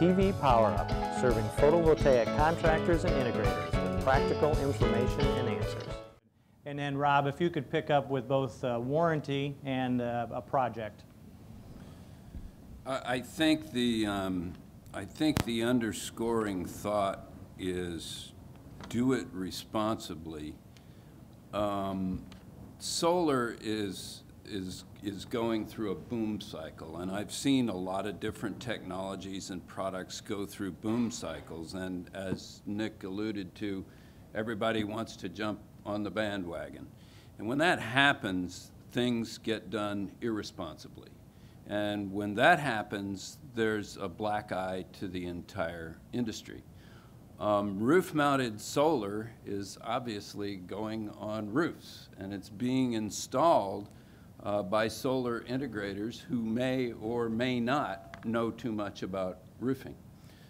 PV Power Up, serving photovoltaic contractors and integrators with practical information and answers. And then Rob, if you could pick up with both warranty and a project. I think the underscoring thought is do it responsibly. Solar is going through a boom cycle, and I've seen a lot of different technologies and products go through boom cycles, and as Nick alluded to, everybody wants to jump on the bandwagon. And when that happens, things get done irresponsibly. And when that happens, there's a black eye to the entire industry. Roof-mounted solar is obviously going on roofs, and it's being installed by solar integrators who may or may not know too much about roofing.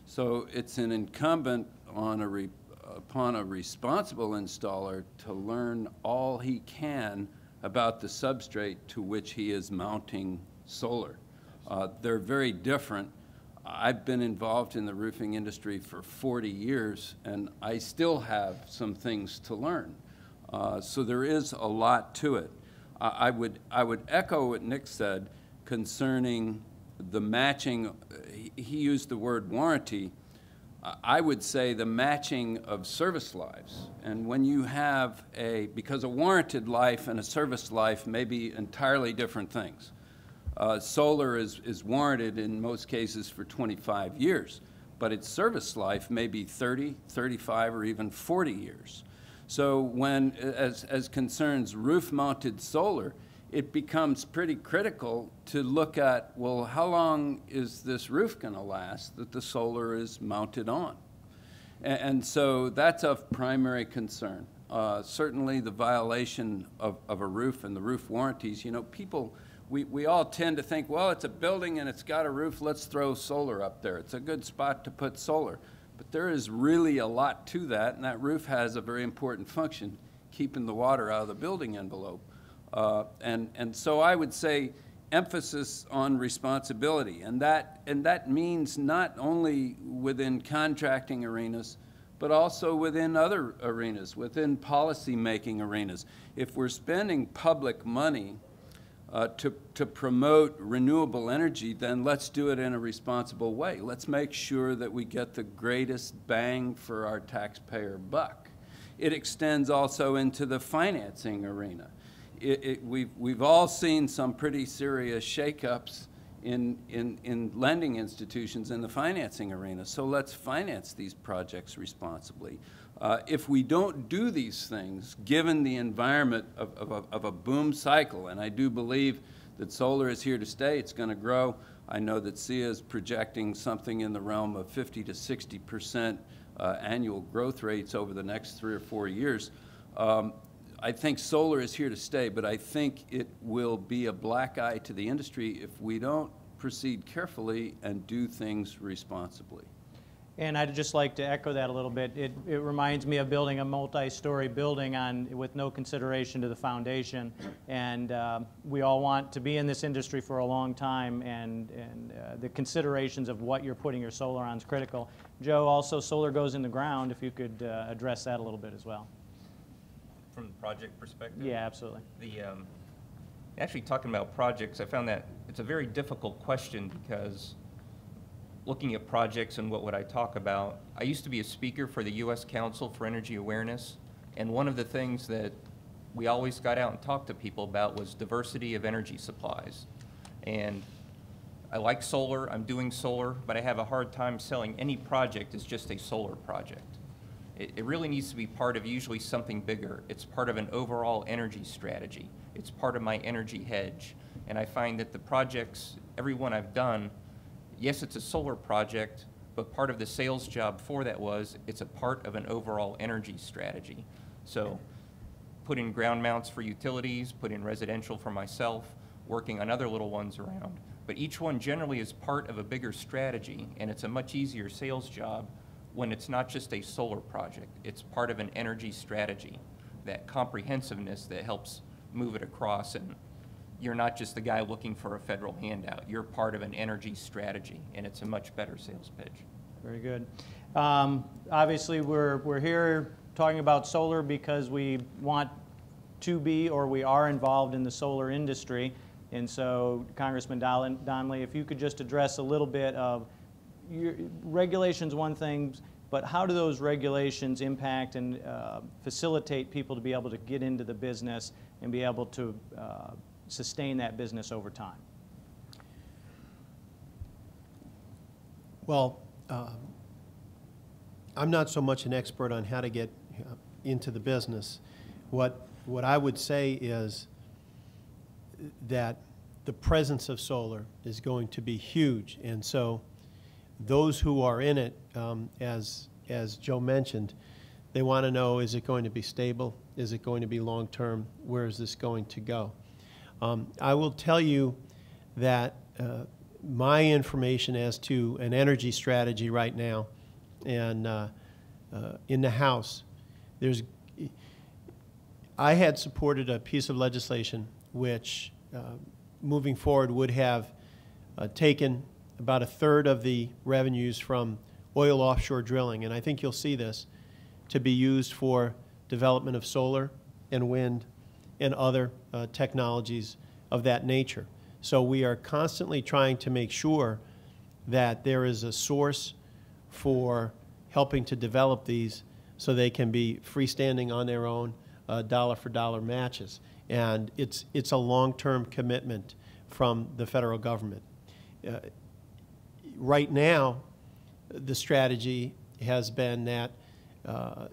So it's an incumbent on upon a responsible installer to learn all he can about the substrate to which he is mounting solar. They're very different. I've been involved in the roofing industry for 40 years, and I still have some things to learn. So there is a lot to it. I would echo what Nick said concerning the matching. He used the word warranty. I would say the matching of service lives. And when you have because a warranted life and a service life may be entirely different things. Solar is warranted in most cases for 25 years, but its service life may be 30, 35, or even 40 years. So when, as concerns roof-mounted solar, it becomes pretty critical to look at, well, how long is this roof going to last that the solar is mounted on? And so that's of primary concern. Certainly the violation of a roof and the roof warranties, you know, people, we all tend to think, well, it's a building and it's got a roof, let's throw solar up there. It's a good spot to put solar. But there is really a lot to that, and that roof has a very important function, keeping the water out of the building envelope. And so I would say emphasis on responsibility, and that means not only within contracting arenas, but also within other arenas, within policy-making arenas. If we're spending public money to promote renewable energy, then let's do it in a responsible way. Let's make sure that we get the greatest bang for our taxpayer buck. It extends also into the financing arena. We've all seen some pretty serious shakeups in lending institutions in the financing arena, so let's finance these projects responsibly. If we don't do these things, given the environment of a boom cycle, and I do believe that solar is here to stay, it's going to grow. I know that SEIA is projecting something in the realm of 50 to 60% annual growth rates over the next 3 or 4 years. I think solar is here to stay, but I think it will be a black eye to the industry if we don't proceed carefully and do things responsibly. And I'd just like to echo that a little bit. It reminds me of building a multi-story building with no consideration to the foundation. And we all want to be in this industry for a long time, and the considerations of what you're putting your solar on is critical. Joe, also solar goes in the ground, if you could address that a little bit as well. From the project perspective? Yeah, absolutely. Actually, talking about projects, I found that it's a very difficult question because looking at projects and what would I talk about, I used to be a speaker for the U.S. Council for Energy Awareness, and one of the things that we always got out and talked to people about was diversity of energy supplies. And I like solar, I'm doing solar, but I have a hard time selling any project as just a solar project. It really needs to be part of usually something bigger. It's part of an overall energy strategy. It's part of my energy hedge. And I find that the projects, every one I've done, yes, it's a solar project, but part of the sales job for that was it's a part of an overall energy strategy. So put in ground mounts for utilities, put in residential for myself, working on other little ones around. But each one generally is part of a bigger strategy, and it's a much easier sales job when it's not just a solar project. It's part of an energy strategy, that comprehensiveness that helps move it across. And you're not just the guy looking for a federal handout. You're part of an energy strategy, and it's a much better sales pitch. Very good. Obviously, we're here talking about solar because we want to be, or we are involved in the solar industry. And so, Congressman Donnelly, if you could just address a little bit of regulations, one thing, but how do those regulations impact and facilitate people to be able to get into the business and be able to sustain that business over time? Well, I'm not so much an expert on how to get into the business. What I would say is that the presence of solar is going to be huge, and so those who are in it, as Joe mentioned, they want to know, is it going to be stable? Is it going to be long-term? Where is this going to go? I will tell you that my information as to an energy strategy right now, and in the House, I had supported a piece of legislation which, moving forward, would have taken about a third of the revenues from oil offshore drilling, and I think you'll see this, to be used for development of solar and wind and other technologies of that nature. So we are constantly trying to make sure that there is a source for helping to develop these so they can be freestanding on their own, dollar-for-dollar matches. And it's a long-term commitment from the federal government. Right now, the strategy has been that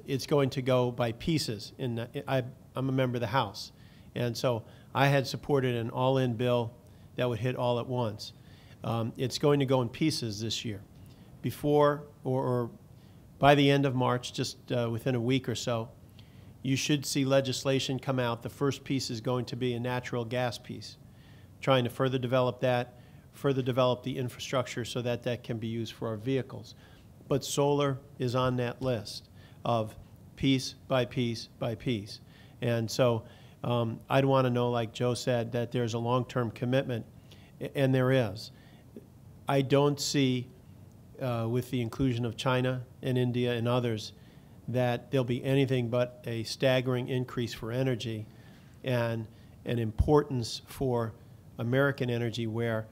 it's going to go by pieces. I'm a member of the House, and so I had supported an all-in bill that would hit all at once. It's going to go in pieces this year. Before or by the end of March, just within a week or so, you should see legislation come out. The first piece is going to be a natural gas piece, trying to further develop that, further develop the infrastructure so that that can be used for our vehicles. But solar is on that list of piece by piece by piece. And so I'd want to know, like Joe said, that there's a long-term commitment, and there is. I don't see, with the inclusion of China and India and others, that there'll be anything but a staggering increase for energy and an importance for American energy where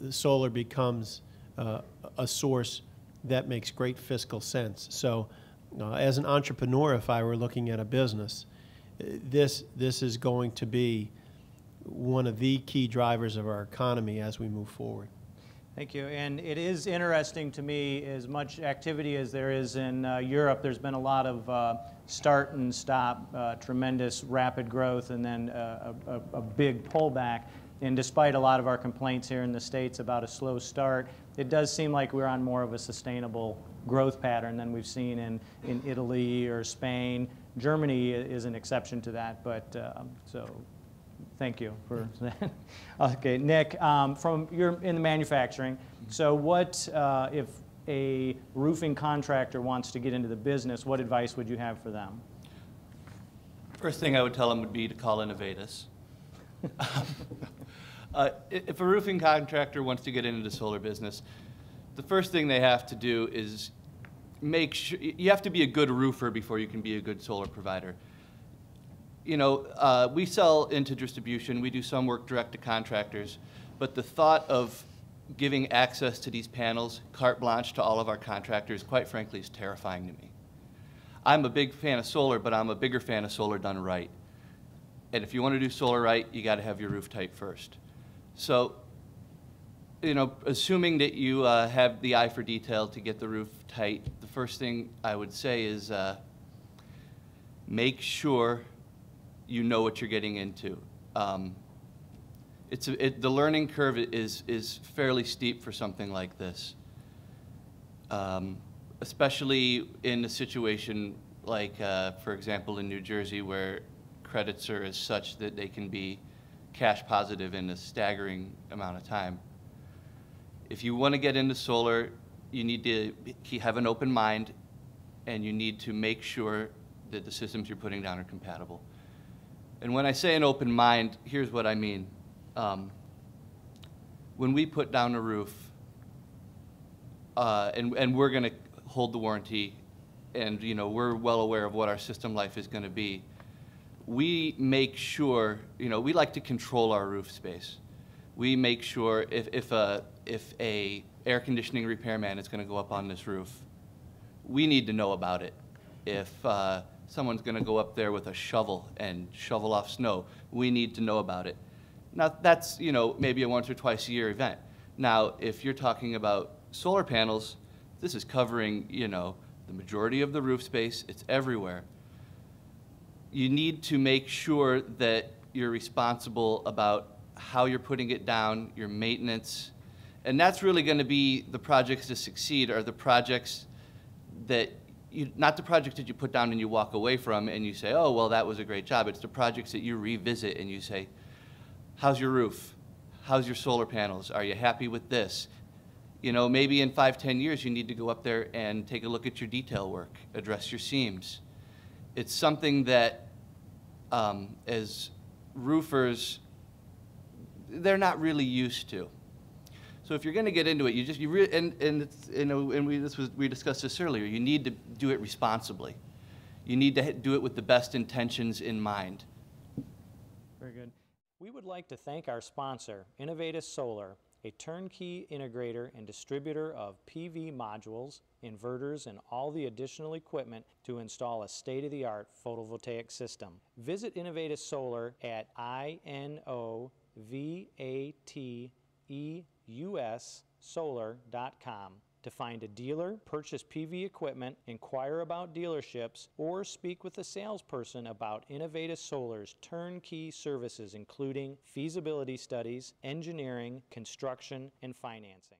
solar becomes a source that makes great fiscal sense. So as an entrepreneur, if I were looking at a business, this is going to be one of the key drivers of our economy as we move forward. Thank you. And it is interesting to me, as much activity as there is in Europe, there's been a lot of start and stop, tremendous rapid growth, and then a big pullback. And despite a lot of our complaints here in the States about a slow start, it does seem like we're on more of a sustainable growth pattern than we've seen in Italy or Spain. Germany is an exception to that, but so thank you for that. Okay, Nick, you're in the manufacturing. So what, if a roofing contractor wants to get into the business, what advice would you have for them? First thing I would tell them would be to call Innovatus. If a roofing contractor wants to get into the solar business, the first thing they have to do is make sure, you have to be a good roofer before you can be a good solar provider. You know, we sell into distribution, we do some work direct to contractors, but the thought of giving access to these panels, carte blanche to all of our contractors, quite frankly, is terrifying to me. I'm a big fan of solar, but I'm a bigger fan of solar done right. And if you want to do solar right, you got to have your roof tight first. So, you know, assuming that you have the eye for detail to get the roof tight, the first thing I would say is make sure you know what you're getting into. The learning curve is fairly steep for something like this, especially in a situation like, for example, in New Jersey, where credits are as such that they can be cash positive in a staggering amount of time. If you want to get into solar, you need to have an open mind, and you need to make sure that the systems you're putting down are compatible. And when I say an open mind, here's what I mean. when we put down a roof, and we're going to hold the warranty, and we're well aware of what our system life is going to be, we make sure, we like to control our roof space. We make sure if a air conditioning repairman is going to go up on this roof, we need to know about it. If someone's going to go up there with a shovel and shovel off snow, we need to know about it. Now, that's, maybe a once or twice a year event. Now, if you're talking about solar panels, this is covering, the majority of the roof space. It's everywhere. You need to make sure that you're responsible about how you're putting it down, your maintenance. And that's really going to be the projects to succeed, are the projects that not the projects that you put down and you walk away from and you say, oh, well, that was a great job. It's the projects that you revisit and you say, how's your roof? How's your solar panels? Are you happy with this? Maybe in 5-10 years you need to go up there and take a look at your detail work, address your seams. It's something that as roofers, they're not really used to. So if you're going to get into it, we discussed this earlier. You need to do it responsibly. You need to do it with the best intentions in mind. Very good. We would like to thank our sponsor, Innovatus Solar, a turnkey integrator and distributor of PV modules, inverters, and all the additional equipment to install a state-of-the-art photovoltaic system. Visit Innovatus Solar at inovateusolar.com to find a dealer, purchase PV equipment, inquire about dealerships, or speak with a salesperson about Innovatus Solar's turnkey services, including feasibility studies, engineering, construction, and financing.